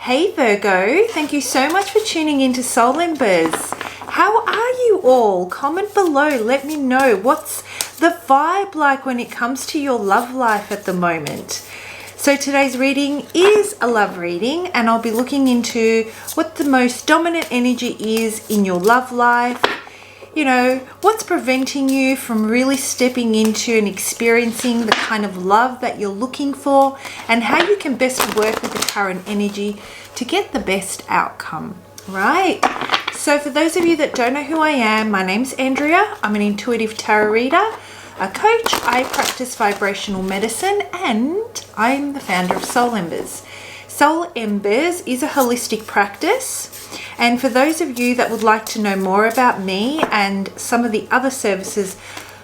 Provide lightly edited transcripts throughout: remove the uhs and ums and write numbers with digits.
Hey Virgo, thank you so much for tuning in to Soul Embers. How are you all? Comment below, let me know what's the vibe like when it comes to your love life at the moment. So today's reading is a love reading, and I'll be looking into what the most dominant energy is in your love life. You know, what's preventing you from really stepping into and experiencing the kind of love that you're looking for, and how you can best work with the current energy to get the best outcome, right? So for those of you that don't know who I am, my name's Andrea. I'm an intuitive tarot reader, a coach. I practice vibrational medicine, and I'm the founder of Soul Embers. Soul Embers is a holistic practice. And for those of you that would like to know more about me and some of the other services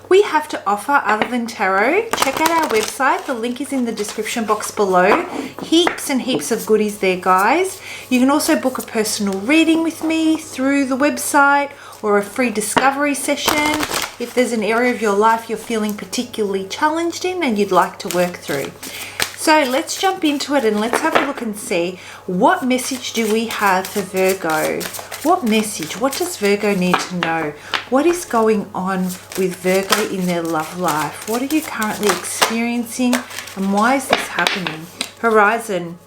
we have to offer other than tarot, check out our website. The link is in the description box below. Heaps and heaps of goodies there, guys. You can also book a personal reading with me through the website, or a free discovery session if there's an area of your life you're feeling particularly challenged in and you'd like to work through. So let's jump into it and let's have a look and see what message do we have for Virgo. What message? What does Virgo need to know? What is going on with Virgo in their love life? What are you currently experiencing, and why is this happening? Horizon.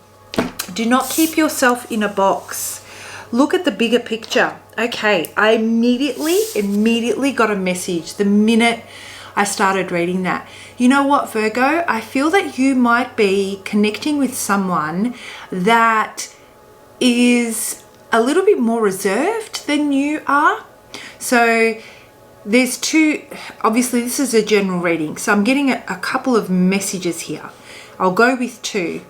Do not keep yourself in a box. Look at the bigger picture. Okay, I immediately got a message the minute I started reading that. You know what, Virgo? I feel that you might be connecting with someone that is a little bit more reserved than you are. So there's two, obviously this is a general reading, so I'm getting a couple of messages here. I'll go with two.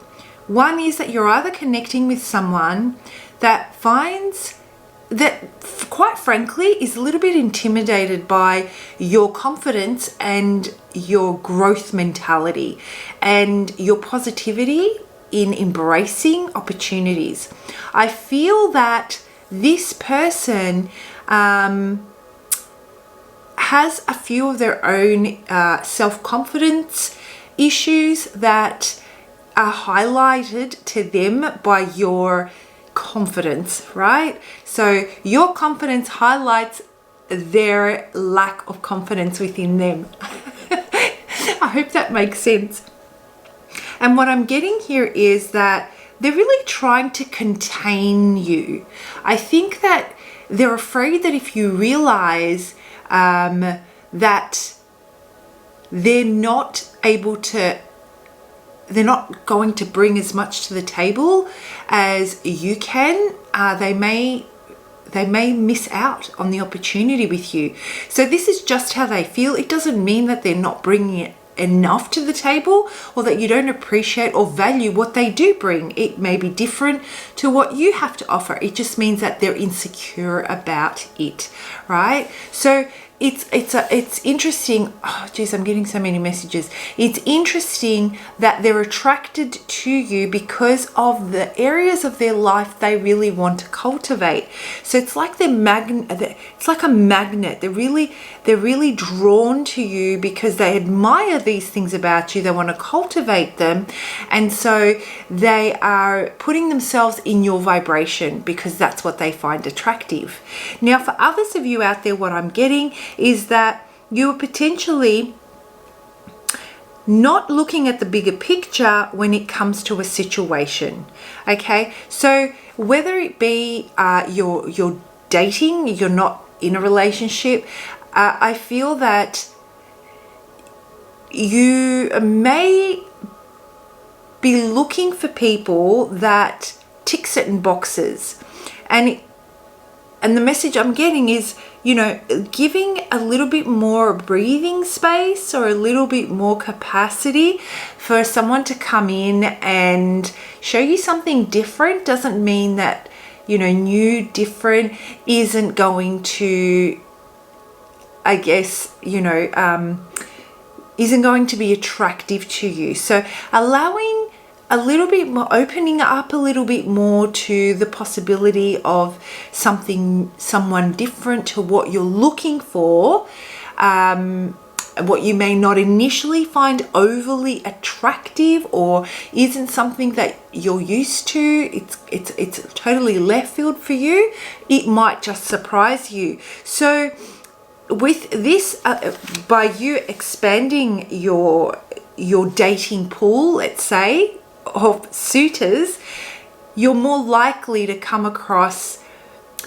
One is that you're either connecting with someone that finds that, quite frankly, is a little bit intimidated by your confidence and your growth mentality and your positivity in embracing opportunities. I feel that this person has a few of their own self-confidence issues that are highlighted to them by your confidence, right? So your confidence highlights their lack of confidence within them. I hope that makes sense. And what I'm getting here is that they're really trying to contain you. I think that they're afraid that if you realize that they're not going to bring as much to the table as you can, they may miss out on the opportunity with you. So this is just how they feel. It doesn't mean that they're not bringing it enough to the table, or that you don't appreciate or value what they do bring. It may be different to what you have to offer. It just means that they're insecure about it, right? So it's interesting. Oh geez, I'm getting so many messages. It's interesting that they're attracted to you because of the areas of their life they really want to cultivate. So it's like it's like a magnet. They're really drawn to you because they admire these things about you. They want to cultivate them, and so they are putting themselves in your vibration because that's what they find attractive. Now, for others of you out there, what I'm getting is that you are potentially not looking at the bigger picture when it comes to a situation. Okay, so whether it be you're dating, you're not in a relationship, I feel that you may be looking for people that tick certain boxes, and the message I'm getting is, you know, giving a little bit more breathing space or a little bit more capacity for someone to come in and show you something different doesn't mean that, you know, new, different isn't going to, I guess, you know, isn't going to be attractive to you. So allowing a little bit more, opening up a little bit more to the possibility of someone different to what you're looking for, what you may not initially find overly attractive or isn't something that you're used to, it's totally left field for you, it might just surprise you. So with this, by you expanding your dating pool, let's say, of suitors, you're more likely to come across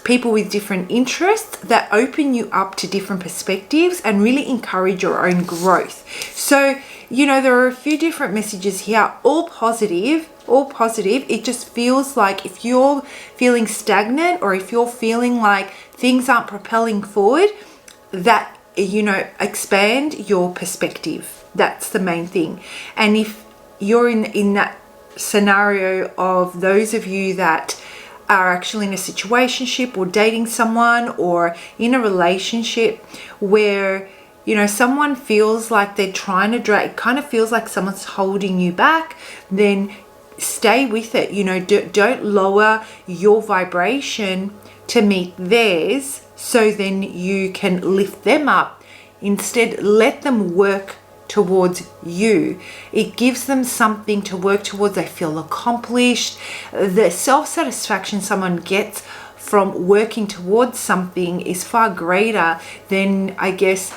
people with different interests that open you up to different perspectives and really encourage your own growth. So, you know, there are a few different messages here, all positive. It just feels like if you're feeling stagnant or if you're feeling like things aren't propelling forward, that, you know, expand your perspective. That's the main thing. And if you're in that scenario of those of you that are actually in a situationship or dating someone or in a relationship where, you know, someone feels like they're trying to drag, it kind of feels like someone's holding you back, then stay with it. You know, don't lower your vibration to meet theirs so then you can lift them up. Instead, let them work towards you. It gives them something to work towards. They feel accomplished. The self-satisfaction someone gets from working towards something is far greater than, I guess,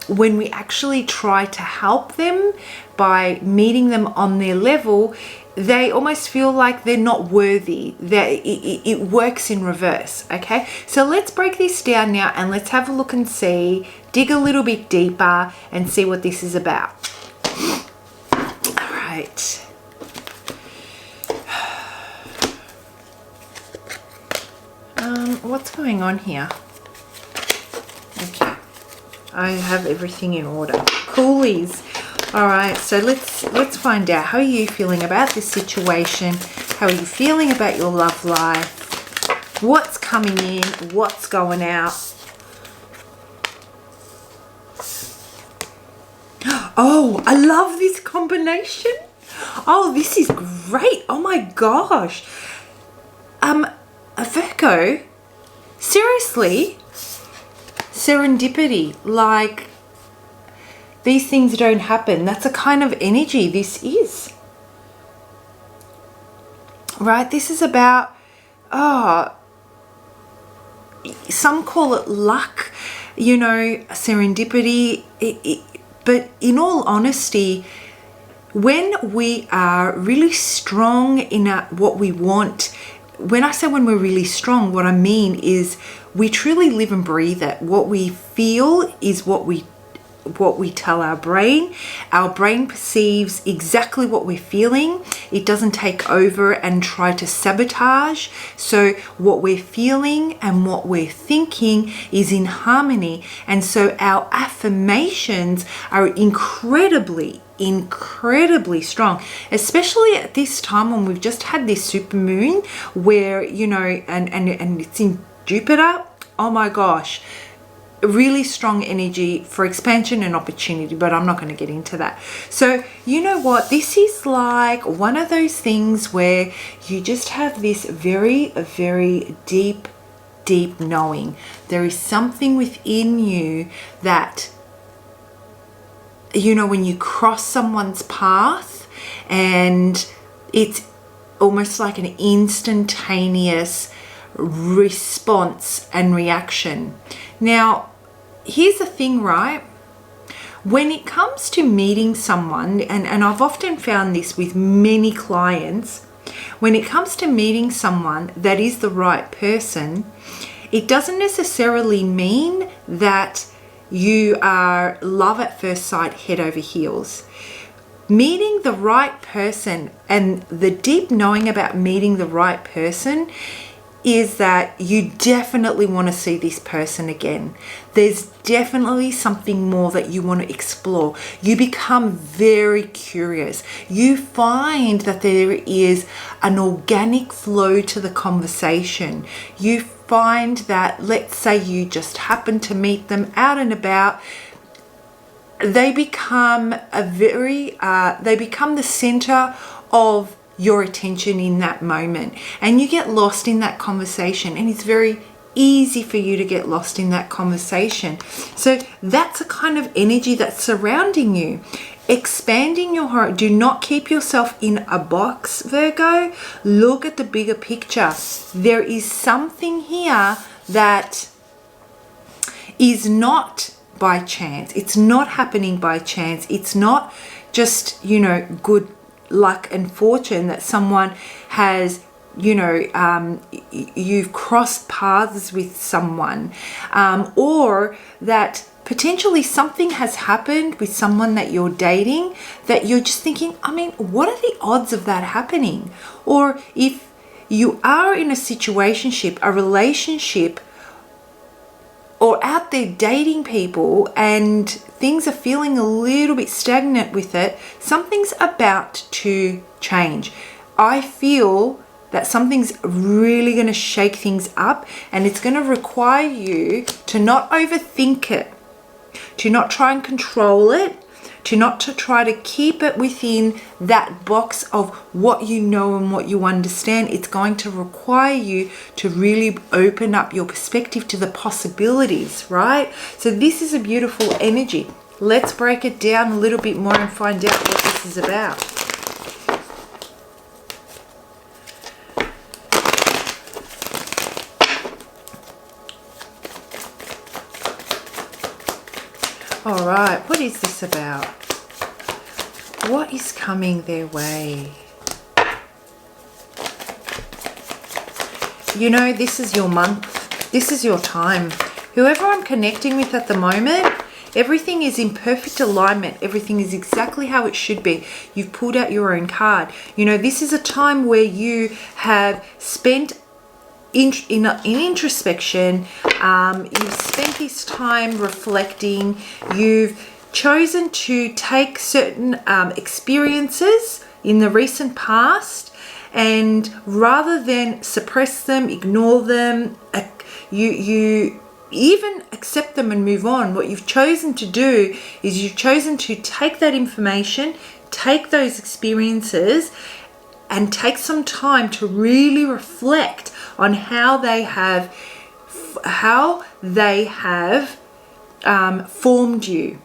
when we actually try to help them by meeting them on their level. They almost feel like they're not worthy. It works in reverse. Okay, so let's break this down now and let's have a look and see, dig a little bit deeper and see what this is about. All right. What's going on here? Okay, I have everything in order. Coolies. All right, so let's find out, how are you feeling about this situation? How are you feeling about your love life? What's coming in? What's going out? Oh, I love this combination. Oh, this is great. Oh my gosh. Virgo, seriously, serendipity, like, these things don't happen. That's a kind of energy this is. Right? This is about, some call it luck, you know, serendipity. But in all honesty, when we are really strong in what we want, when I say when we're really strong, what I mean is we truly live and breathe it. What we feel is what we tell our brain. Our brain perceives exactly what we're feeling. It doesn't take over and try to sabotage. So what we're feeling and what we're thinking is in harmony. And so our affirmations are incredibly strong, especially at this time when we've just had this super moon where, you know, and it's in Jupiter. Oh my gosh, really strong energy for expansion and opportunity, but I'm not going to get into that. So you know what, this is like one of those things where you just have this very, very deep knowing. There is something within you that, you know, when you cross someone's path and it's almost like an instantaneous response and reaction. Now, here's the thing, right? When it comes to meeting someone, and I've often found this with many clients, when it comes to meeting someone that is the right person, it doesn't necessarily mean that you are love at first sight, head over heels. Meeting the right person and the deep knowing about meeting the right person is that you definitely want to see this person again. There's definitely something more that you want to explore. You become very curious. You find that there is an organic flow to the conversation. You find that, let's say you just happen to meet them out and about, they become they become the center of your attention in that moment, and you get lost in that conversation, and it's very easy for you to get lost in that conversation. So that's a kind of energy that's surrounding you. Expanding your heart. Do not keep yourself in a box, Virgo. Look at the bigger picture. There is something here that is not by chance. It's not happening by chance. It's not just, you know, good luck and fortune that someone has, you know, you've crossed paths with someone, or that potentially something has happened with someone that you're dating that you're just thinking, I mean, what are the odds of that happening? Or if you are in a situationship, a relationship, or out there dating people and things are feeling a little bit stagnant with it, something's about to change. I feel that something's really going to shake things up, and it's going to require you to not overthink it, to not try and control it, to not to try to keep it within that box of what you know and what you understand. It's going to require you to really open up your perspective to the possibilities, right? So this is a beautiful energy. Let's break it down a little bit more and find out what this is about. All right, what is this about? What is coming their way? You know, this is your month. This is your time. Whoever I'm connecting with at the moment, everything is in perfect alignment. Everything is exactly how it should be. You've pulled out your own card. You know, this is a time where you have spent in introspection. You've spent this time reflecting. You've chosen to take certain experiences in the recent past, and rather than suppress them, ignore them, you even accept them and move on. What you've chosen to do is you've chosen to take that information, take those experiences, and take some time to really reflect on how they have formed you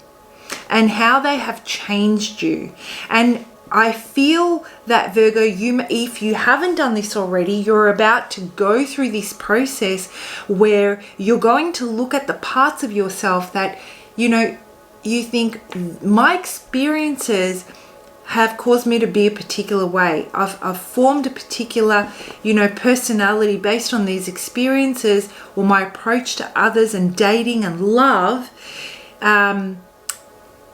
and how they have changed you. And I feel that, Virgo, if you haven't done this already, you're about to go through this process where you're going to look at the parts of yourself that, you know, you think, my experiences have caused me to be a particular way. I've formed a particular, you know, personality based on these experiences, or my approach to others and dating and love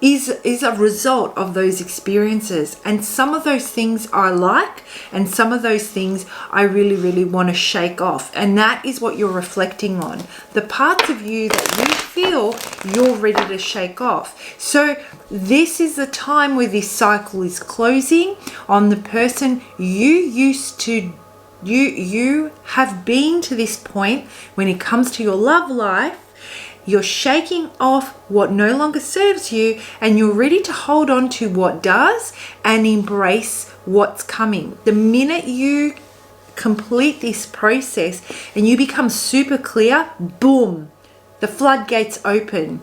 is a result of those experiences. And some of those things I like, and some of those things I really, really want to shake off. And that is what you're reflecting on. The parts of you that you feel you're ready to shake off. So this is the time where this cycle is closing on the person you have been to this point when it comes to your love life. You're shaking off what no longer serves you, and you're ready to hold on to what does and embrace what's coming. The minute you complete this process and you become super clear, boom, the floodgates open.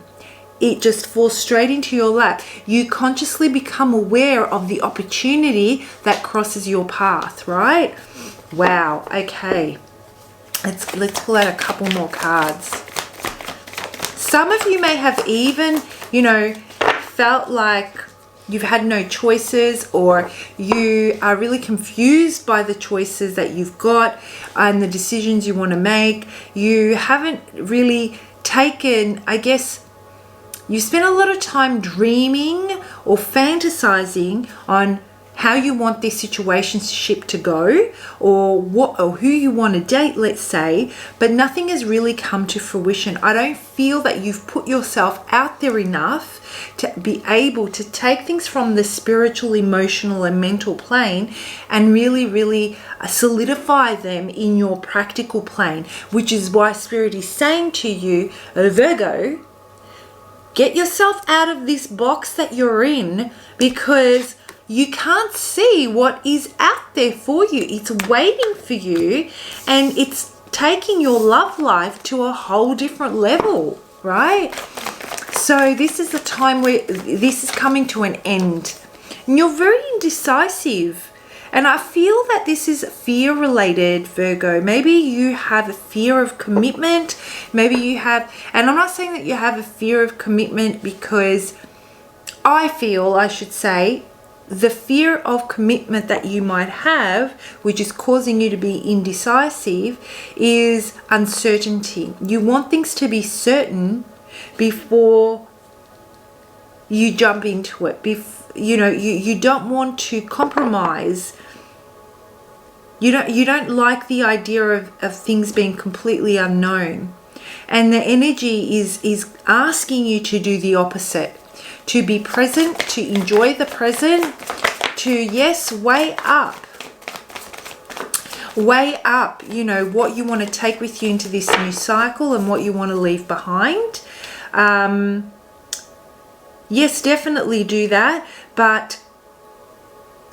It just falls straight into your lap. You consciously become aware of the opportunity that crosses your path, right? Wow, okay. Let's pull out a couple more cards. Some of you may have even, you know, felt like you've had no choices, or you are really confused by the choices that you've got and the decisions you want to make. You haven't really taken, I guess, you spent a lot of time dreaming or fantasizing on how you want this situationship to go, or who you want to date, let's say, but nothing has really come to fruition. I don't feel that you've put yourself out there enough to be able to take things from the spiritual, emotional, and mental plane and really, really solidify them in your practical plane, which is why Spirit is saying to you, Virgo, get yourself out of this box that you're in, because you can't see what is out there for you. It's waiting for you, and it's taking your love life to a whole different level, right? So this is the time where this is coming to an end. And you're very indecisive. And I feel that this is fear related, Virgo. Maybe you have a fear of commitment. Maybe you have, and I'm not saying that you have a fear of commitment because I should say, the fear of commitment that you might have, which is causing you to be indecisive, is uncertainty. You want things to be certain before you jump into it. You don't want to compromise. You don't like the idea of things being completely unknown. And the energy is asking you to do the opposite. To be present, to enjoy the present, to, yes, weigh up, what you want to take with you into this new cycle and what you want to leave behind. Yes, definitely do that, but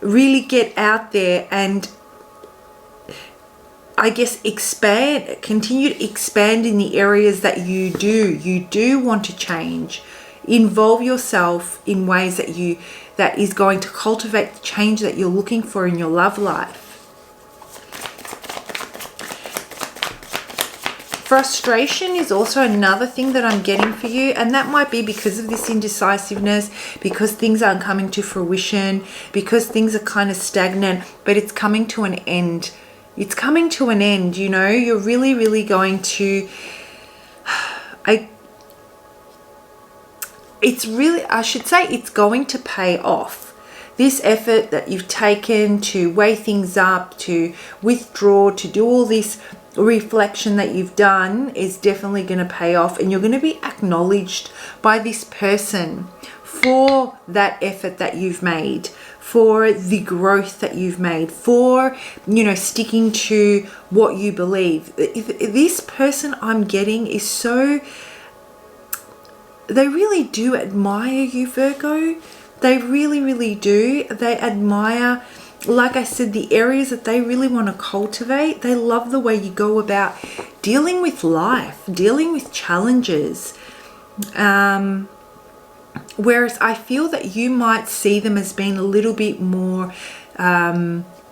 really get out there and, I guess, continue to expand in the areas that you do want to change. Involve yourself in ways that is going to cultivate the change that you're looking for in your love life. Frustration is also another thing that I'm getting for you, and that might be because of this indecisiveness, because things aren't coming to fruition, because things are kind of stagnant, but it's coming to an end. It's coming to an end, you're really, really going to, it's going to pay off. This effort that you've taken to weigh things up, to withdraw, to do all this reflection that you've done is definitely going to pay off, and you're going to be acknowledged by this person for that effort that you've made, for the growth that you've made, for, sticking to what you believe. This person I'm getting is so... They really do admire you, Virgo. They really, really do. They admire, like I said, the areas that they really want to cultivate. They love the way you go about dealing with life, dealing with challenges. Whereas I feel that you might see them as being a little bit more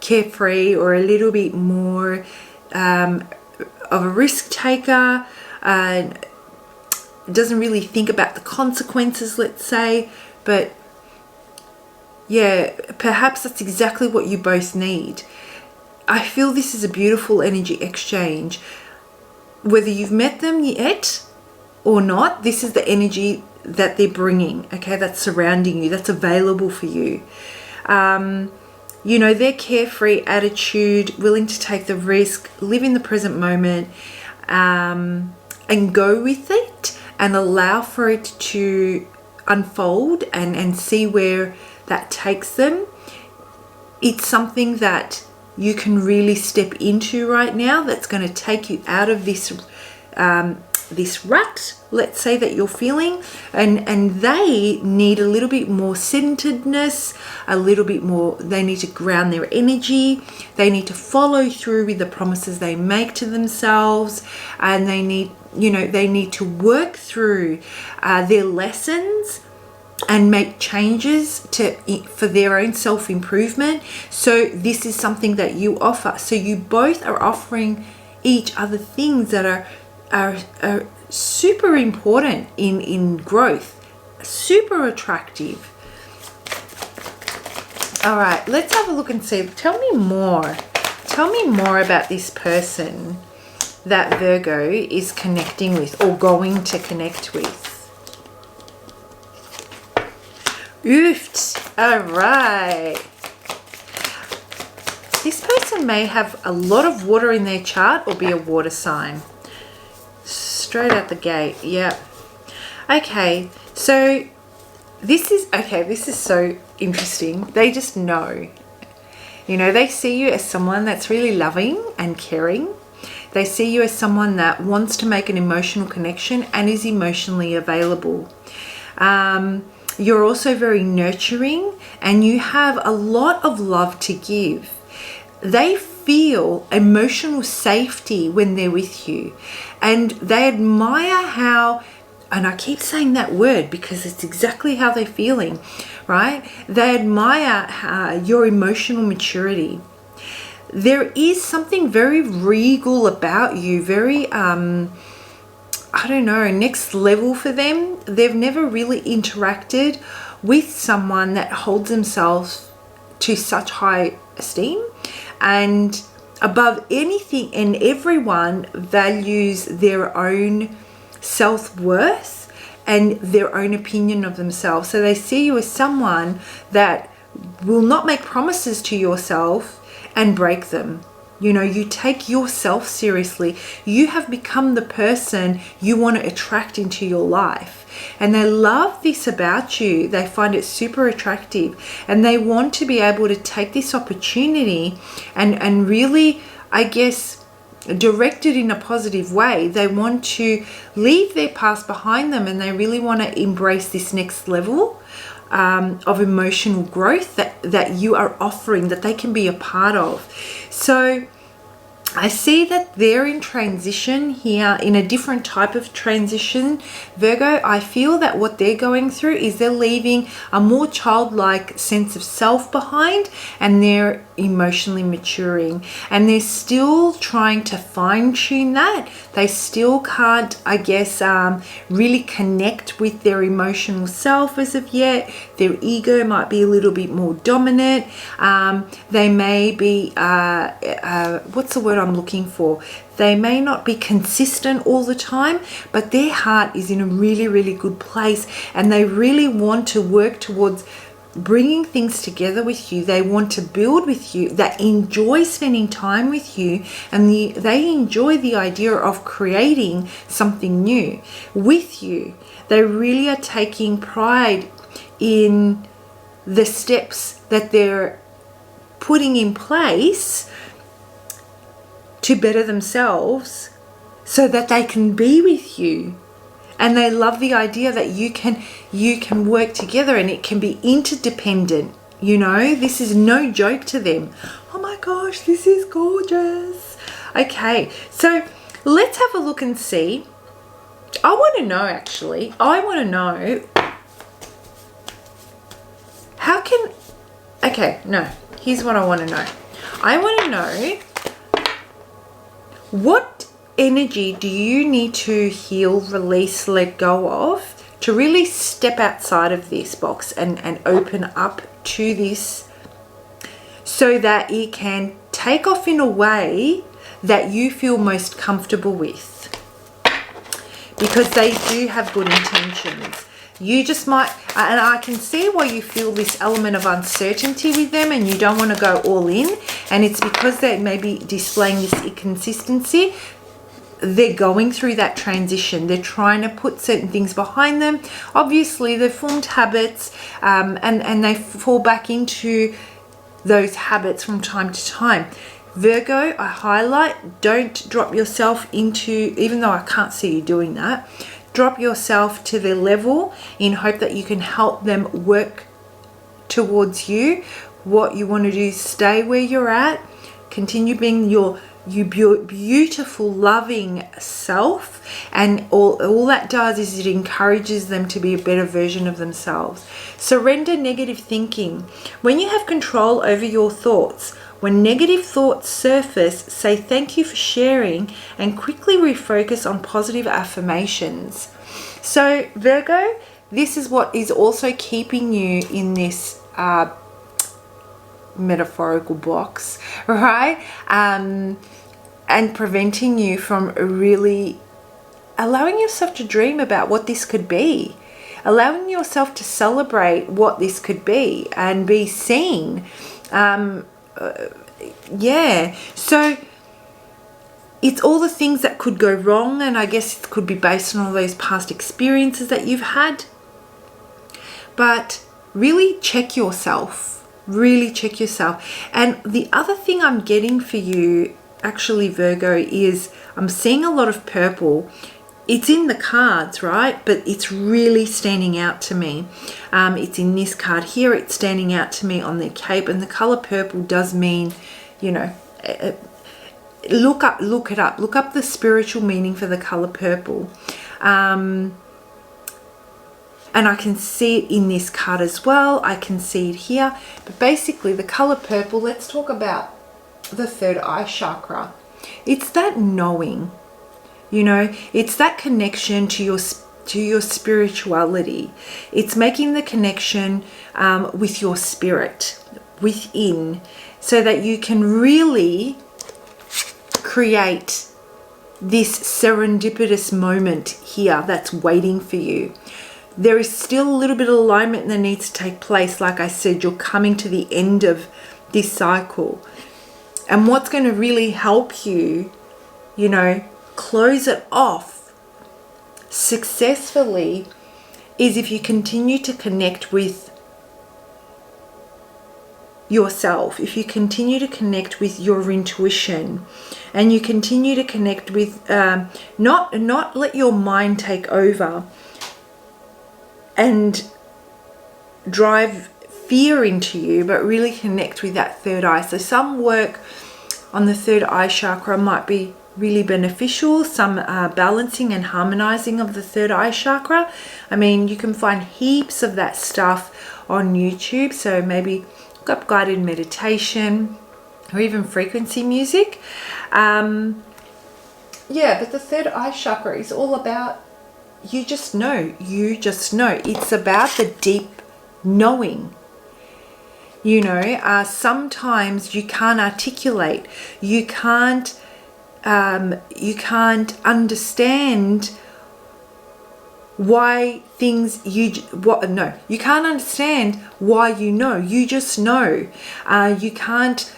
carefree, or a little bit more of a risk taker. Doesn't really think about the consequences, let's say. But yeah, perhaps that's exactly what you both need. I feel this is a beautiful energy exchange. Whether you've met them yet or not, this is the energy that they're bringing, okay, that's surrounding you, that's available for you. Their carefree attitude, willing to take the risk, live in the present moment, and go with it, and allow for it to unfold and see where that takes them. It's something that you can really step into right now, that's going to take you out of this rut, let's say, that you're feeling, and they need a little bit more centeredness, a little bit more. They need to ground their energy, they need to follow through with the promises they make to themselves, and they need to work through their lessons and make changes for their own self-improvement. So this is something that you offer. So you both are offering each other things that are super important in growth, super attractive. All right, let's have a look and see. Tell me more about this person that Virgo is connecting with, or going to connect with. Oofed. All right. This person may have a lot of water in their chart, or be a water sign. Straight out the gate. Yep. Okay, so this is so interesting. They just know. They see you as someone that's really loving and caring. They see you as someone that wants to make an emotional connection and is emotionally available. You're also very nurturing, and you have a lot of love to give. They feel emotional safety when they're with you, and they admire how, and I keep saying that word because it's exactly how they're feeling, right? They admire your emotional maturity. There is something very regal about you, very, I don't know, next level for them. They've never really interacted with someone that holds themselves to such high esteem, and above anything and everyone values their own self-worth and their own opinion of themselves. So they see you as someone that will not make promises to yourself and break them. You know, you take yourself seriously. You have become the person you want to attract into your life. And they love this about you. They find it super attractive. And they want to be able to take this opportunity and really, I guess, direct it in a positive way. They want to leave their past behind them, and they really want to embrace this next level of emotional growth that you are offering, that they can be a part of. So I see that they're in transition here, in a different type of transition, Virgo. I feel that what they're going through is they're leaving a more childlike sense of self behind, and they're emotionally maturing, and they're still trying to fine-tune that. They still can't, I guess, really connect with their emotional self as of yet. Their ego might be a little bit more dominant. They may be, what's the word I'm looking for? They may not be consistent all the time, but their heart is in a really, really good place, and they really want to work towards bringing things together with you. They want to build with you. They enjoy spending time with you, and they enjoy the idea of creating something new with you. They really are taking pride in the steps that they're putting in place to better themselves so that they can be with you. And they love the idea that you can work together, and it can be interdependent. You know, this is no joke to them. Oh my gosh, this is gorgeous. Okay, so let's have a look and see. I want to know, actually. I want to know how can... Okay, no. Here's what I want to know. I want to know, what energy do you need to heal, release, let go of to really step outside of this box and open up to this, so that it can take off in a way that you feel most comfortable with? Because they do have good intentions. You just might, and I can see why you feel this element of uncertainty with them, and you don't want to go all in, and it's because they may be displaying this inconsistency. They're going through that transition. They're trying to put certain things behind them. Obviously, they've formed habits, and they fall back into those habits from time to time. Virgo, I highlight, don't drop yourself into, even though I can't see you doing that, drop yourself to their level in hope that you can help them work towards you. What you want to do is stay where you're at, continue being your beautiful, loving self, and all that does is it encourages them to be a better version of themselves. Surrender negative thinking. When you have control over your thoughts, when negative thoughts surface, say thank you for sharing, and quickly refocus on positive affirmations. So Virgo, this is what is also keeping you in this metaphorical box, right? And preventing you from really allowing yourself to dream about what this could be, allowing yourself to celebrate what this could be and be seen. Yeah, so it's all the things that could go wrong, and I guess it could be based on all those past experiences that you've had. But really check yourself. Really check yourself. And the other thing I'm getting for you, actually, Virgo, is I'm seeing a lot of purple. It's in the cards, right? But it's really standing out to me. It's in this card here. It's standing out to me on their cape. And the color purple does mean, you know, look it up. Look up the spiritual meaning for the color purple. And I can see it in this card as well. I can see it here. But basically, the color purple, let's talk about the third eye chakra. It's that knowing, you know, it's that connection to your spirituality. It's making the connection with your spirit within, so that you can really create this serendipitous moment here that's waiting for you. There is still a little bit of alignment that needs to take place. Like I said, you're coming to the end of this cycle. And what's going to really help you, you know, close it off successfully is if you continue to connect with yourself, if you continue to connect with your intuition, and you continue to connect with not let your mind take over and drive fear into you, but really connect with that third eye. So some work on the third eye chakra might be really beneficial. Some balancing and harmonizing of the third eye chakra. I mean, you can find heaps of that stuff on YouTube. So maybe look up guided meditation or even frequency music. Yeah, but the third eye chakra is all about, you just know. It's about the deep knowing. You know, sometimes you can't articulate, you can't understand why things you can't understand why you just know. You can't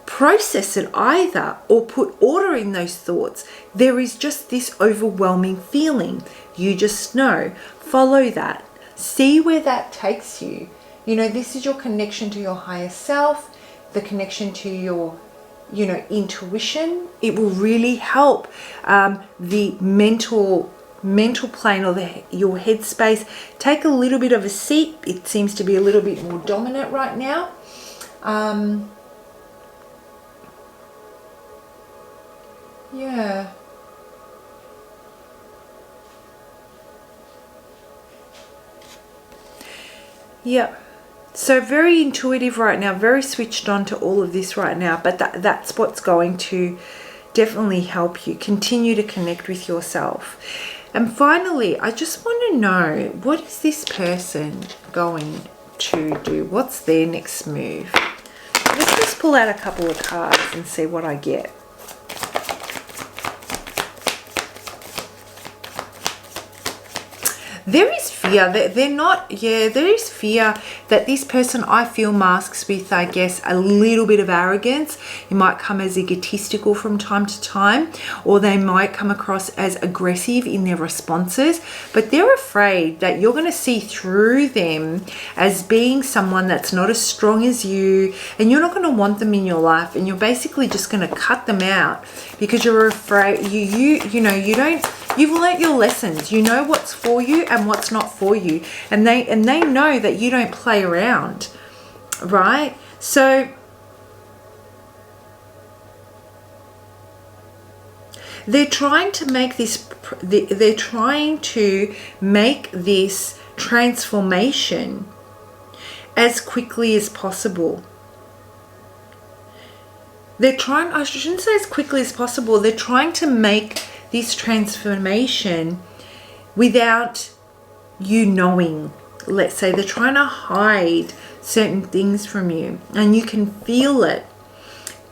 process it either or put order in those thoughts. There is just this overwhelming feeling. You just know. Follow that. See where that takes you. You know, this is your connection to your higher self, the connection to your, you know, intuition. It will really help the mental plane or your headspace take a little bit of a seat. It seems to be a little bit more dominant right now. Yeah. Yep. So very intuitive right now, very switched on to all of this right now, but that's what's going to definitely help you continue to connect with yourself. And finally, I just want to know, what is this person going to do? What's their next move? Let's just pull out a couple of cards and see what I get. There is fear. There is fear that this person, I feel, masks with, I guess, a little bit of arrogance. It might come as egotistical from time to time, or they might come across as aggressive in their responses, but they're afraid that you're going to see through them as being someone that's not as strong as you, and you're not going to want them in your life, and you're basically just going to cut them out because you're afraid. You've learnt your lessons. You know what's for you and what's not for you. And they know that you don't play around, right? So they're trying to make this transformation as quickly as possible. I shouldn't say as quickly as possible. They're trying to make this transformation without you knowing. Let's say they're trying to hide certain things from you, and you can feel it,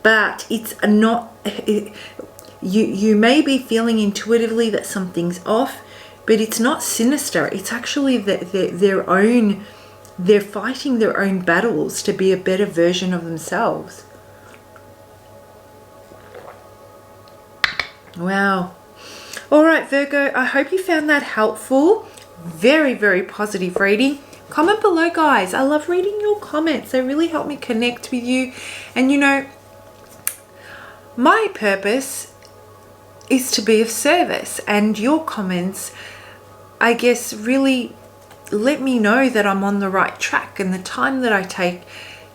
but it's not. You may be feeling intuitively that something's off, but it's not sinister. It's actually their own. They're fighting their own battles to be a better version of themselves. Wow. All right, Virgo, I hope you found that helpful. Very, very positive reading. Comment below, guys. I love reading your comments. They really help me connect with you. And, you know, my purpose is to be of service. And your comments, I guess, really let me know that I'm on the right track. And the time that I take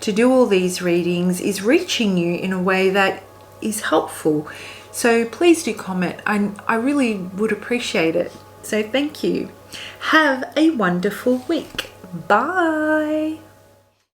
to do all these readings is reaching you in a way that is helpful. So please do comment. I really would appreciate it. So thank you. Have a wonderful week. Bye.